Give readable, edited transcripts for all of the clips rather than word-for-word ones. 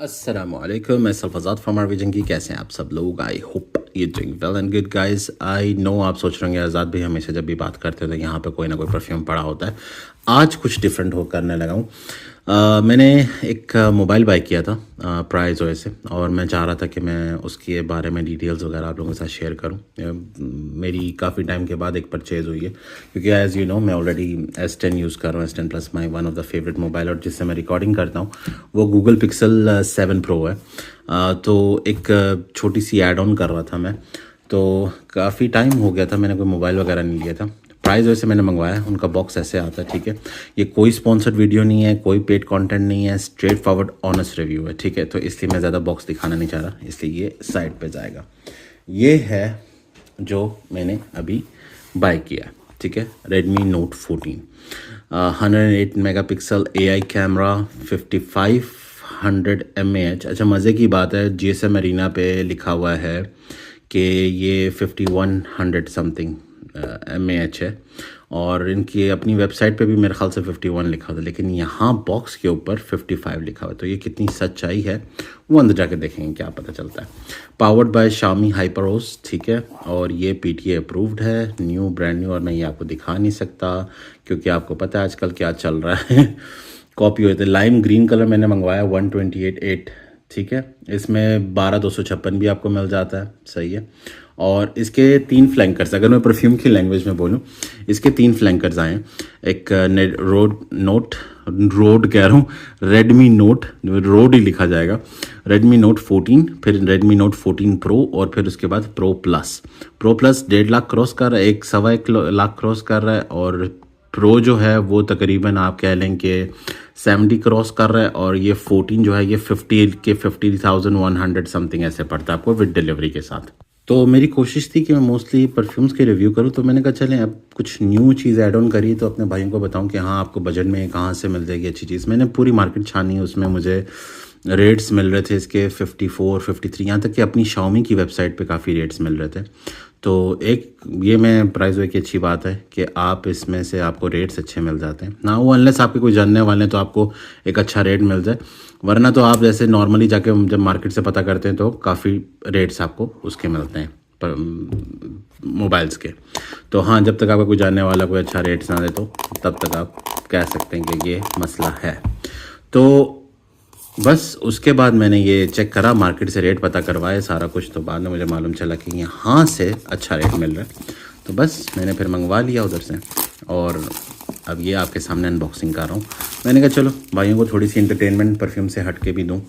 अस्सलामुअलैकुम, मैं सल्फाज़ाद from RV जंगी। कैसे हैं आप सब लोग? आई होप ये doing well and good guys. I know आप सोच रहे होंगे आज़ाद भी हमेशा जब भी बात करते हो तो यहाँ पे कोई ना कोई परफ्यूम पड़ा होता है। आज कुछ डिफरेंट हो करने लगा हूँ। मैंने एक मोबाइल बाय किया था प्राइस ओए से, और मैं चाह रहा था कि मैं उसके बारे में डिटेल्स वगैरह आप लोगों के साथ शेयर करूं। मेरी काफ़ी टाइम के बाद एक परचेज़ हुई है, क्योंकि एज़ यू नो मैं ऑलरेडी S10 यूज़ कर रहा हूँ। S10 plus my one of the favourite mobile, और जिससे मैं रिकॉर्डिंग करता हूँ वो गूगल पिक्सल 7 प्रो है। तो एक छोटी सी ऐड ऑन कर रहा था मैं, तो काफ़ी टाइम हो गया था मैंने कोई मोबाइल वगैरह नहीं लिया था। प्राइस वैसे मैंने मंगवाया, उनका बॉक्स ऐसे आता है, ठीक है। ये कोई स्पॉन्सर्ड वीडियो नहीं है, कोई पेड कंटेंट नहीं है, स्ट्रेट फॉरवर्ड ऑनेस्ट रिव्यू है, ठीक है। तो इसलिए मैं ज़्यादा बॉक्स दिखाना नहीं चाह रहा, इसलिए ये साइड पे जाएगा। ये है जो मैंने अभी बाय किया, ठीक है। Redmi Note 14, 108 megapixel AI camera, 5500 mAh। अच्छा, मज़े की बात है, GSM Arena पे लिखा हुआ है कि ये 5100 समथिंग mAh है, और इनकी अपनी वेबसाइट पे भी मेरे ख्याल से 51 लिखा था, लेकिन यहाँ बॉक्स के ऊपर 55 लिखा हुआ है। तो ये कितनी सच्चाई है वो अंदर जाके देखेंगे, क्या पता चलता है। पावर्ड बाय Xiaomi HyperOS, ठीक है। और ये PTA अप्रूव्ड है, न्यू, ब्रांड न्यू। और मैं ये आपको दिखा नहीं सकता क्योंकि आपको पता है आजकल क्या चल रहा है। कॉपी हुए थे। लाइम ग्रीन कलर मैंने मंगवाया 128.8, ठीक है। इसमें 12/256 भी आपको मिल जाता है, सही है। और इसके 3 फ्लैंकर्स, अगर मैं परफ्यूम की लैंग्वेज में बोलूँ, इसके 3 फ्लैंकर्स आए हैं। एक रोड कह रहा हूँ, Redmi Note, रोड ही लिखा जाएगा, Redmi Note 14, फिर Redmi Note 14 Pro, और फिर उसके बाद Pro Plus। Pro Plus 1.5 lakh cross कर रहा है, 1.25 लाख क्रॉस कर रहा है, और प्रो जो है वो तकरीबन आप कह लें कि 70 क्रॉस कर रहा है, और ये 14 जो है ये 50,100 समथिंग ऐसे पड़ता है आपको विद डिलीवरी के साथ। तो मेरी कोशिश थी कि मैं मोस्टली परफ्यूम्स के रिव्यू करूं, तो मैंने कहा चलें अब कुछ न्यू चीज़ ऐड ऑन करी तो अपने भाइयों को बताऊं कि हाँ आपको बजट में कहाँ से मिल जाएगी अच्छी चीज़। मैंने पूरी मार्केट छानी, उसमें मुझे रेट्स मिल रहे थे इसके 54, 53, यहाँ तक कि अपनी Xiaomi की वेबसाइट पे काफ़ी रेट्स मिल रहे थे। तो एक ये मैं प्राइस वे की अच्छी बात है कि आप इसमें से आपको रेट्स अच्छे मिल जाते हैं ना, वो अनलेस आपके कोई जानने वाले हैं तो आपको एक अच्छा रेट मिल जाए, वरना तो आप जैसे नॉर्मली जाके जब मार्केट से पता करते हैं तो काफ़ी रेट्स आपको उसके मिलते हैं पर मोबाइल्स के। तो हाँ, जब तक आपका कोई जानने वाला कोई अच्छा रेट्स ना दे तो तब तक आप कह सकते हैं कि ये मसला है। तो बस उसके बाद मैंने ये चेक करा, मार्केट से रेट पता करवाए सारा कुछ, तो बाद में मुझे मालूम चला कि यहाँ से अच्छा रेट मिल रहा है। तो बस मैंने फिर मंगवा लिया उधर से, और अब ये आपके सामने अनबॉक्सिंग कर रहा हूँ। मैंने कहा चलो भाइयों को थोड़ी सी इंटरटेनमेंट परफ्यूम से हट के भी दूँ,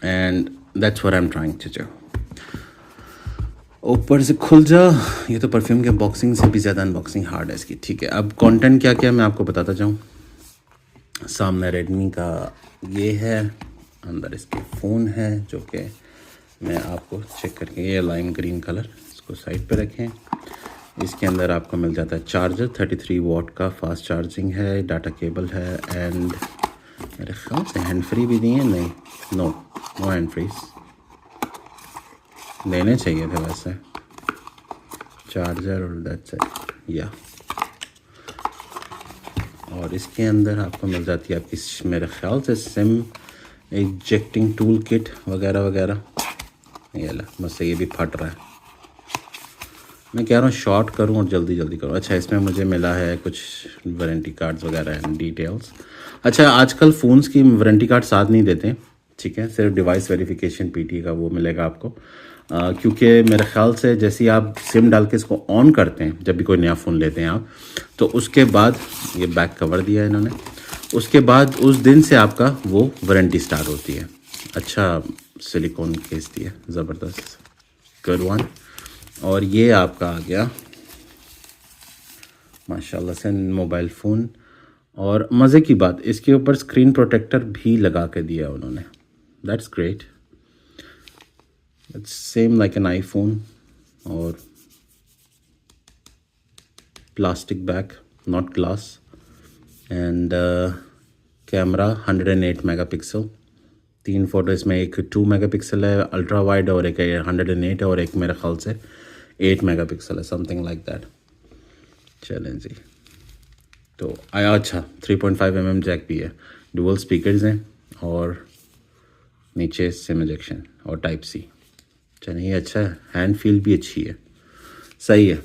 and that's what I am trying to do. ऊपर से खुल जा, ये तो परफ्यूम के अनबॉक्सिंग से भी ज़्यादा अनबॉक्सिंग हार्ड है इसकी, ठीक है। अब कंटेंट क्या क्या मैं आपको बताता जाऊँ। सामने रेडमी का ये है, अंदर इसके फ़ोन है जो कि मैं आपको चेक करके, ये लाइम ग्रीन कलर, इसको साइड पे रखें। इसके अंदर आपको मिल जाता है चार्जर, 33 वॉट का फास्ट चार्जिंग है, डाटा केबल है, एंड मेरे ख्याल से हैंड फ्री भी दिए, नहीं, नो हैंड फ्रीज देने चाहिए थे वैसे। चार्जर और दैट्स इट, या और इसके अंदर आपको मिल जाती है आपकी मेरे ख्याल से सिम इजेक्टिंग टूल किट वगैरह वगैरह। ये ला, मुझसे ये भी फट रहा है, मैं कह रहा हूँ शॉर्ट करूँ और जल्दी जल्दी करूँ। अच्छा, इसमें मुझे मिला है कुछ वारंटी कार्ड्स वगैरह एंड डिटेल्स। अच्छा, आजकल फ़ोन्स की वारंटी कार्ड साथ नहीं देते, ठीक है, सिर्फ डिवाइस वेरिफिकेशन PT का वो मिलेगा आपको। क्योंकि मेरे ख्याल से जैसे ही आप सिम डाल के इसको ऑन करते हैं, जब भी कोई नया फ़ोन लेते हैं आप, तो उसके बाद ये बैक कवर दिया है इन्होंने, उसके बाद उस दिन से आपका वो वारंटी स्टार्ट होती है। अच्छा, सिलिकॉन केस दिया, ज़बरदस्त, गुड वन। और ये आपका आ गया माशाल्लाह से मोबाइल फ़ोन, और मज़े की बात इसके ऊपर स्क्रीन प्रोटेक्टर भी लगा के दिया उन्होंने, that's great. It's same like an iPhone, और plastic back, not glass, and camera 108 megapixel, 3 photo इसमें, एक 2 मेगापिक्सल है अल्ट्रा वाइड, और एक 108 है, और एक मेरे ख्याल से 8 मेगापिक्सल है, समथिंग लाइक दैट। चलें जी, तो आया, अच्छा 3.5 mm जैक भी है, डुअल स्पीकर्स हैं, और नीचे सिम इजेक्शन और टाइप सी। चलिए ये अच्छा है, हैंड फील भी अच्छी है, सही है,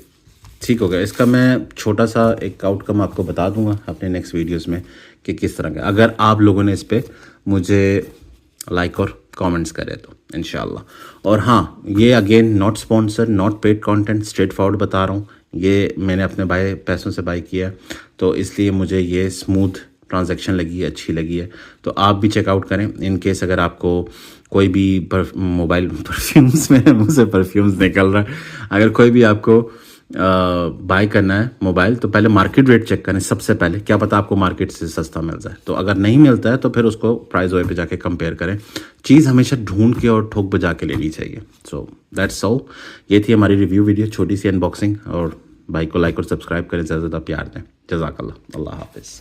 ठीक हो गया। इसका मैं छोटा सा एक आउटकम आपको बता दूंगा अपने नेक्स्ट वीडियोस में कि किस तरह का, अगर आप लोगों ने इस पर मुझे लाइक और कमेंट्स करे तो इंशाल्लाह। और हाँ, ये again not sponsor, not paid content, straight forward बता रहा हूँ। ये मैंने अपने पैसों से बाई किया, तो इसलिए मुझे ये स्मूथ ट्रांजैक्शन लगी है, अच्छी लगी है। तो आप भी चेकआउट करें। इन केस अगर आपको कोई भी मोबाइल परफ्यूम्स में मुँह से परफ्यूम्स निकल रहा है, अगर कोई भी आपको बाय करना है मोबाइल, तो पहले मार्केट रेट चेक करें सबसे पहले, क्या पता आपको मार्केट से सस्ता मिल जाए। तो अगर नहीं मिलता है तो फिर उसको प्राइस पे जाके कंपेयर करें। चीज़ हमेशा ढूंढ के और ठोक बजा के लेनी चाहिए। So that's all. ये थी हमारी रिव्यू वीडियो, छोटी सी अनबॉक्सिंग। और भाई को लाइक और सब्सक्राइब करें, ज़्यादा ज़्यादा प्यार दें। जज़ाकल्लाह, अल्लाह हाफिज़।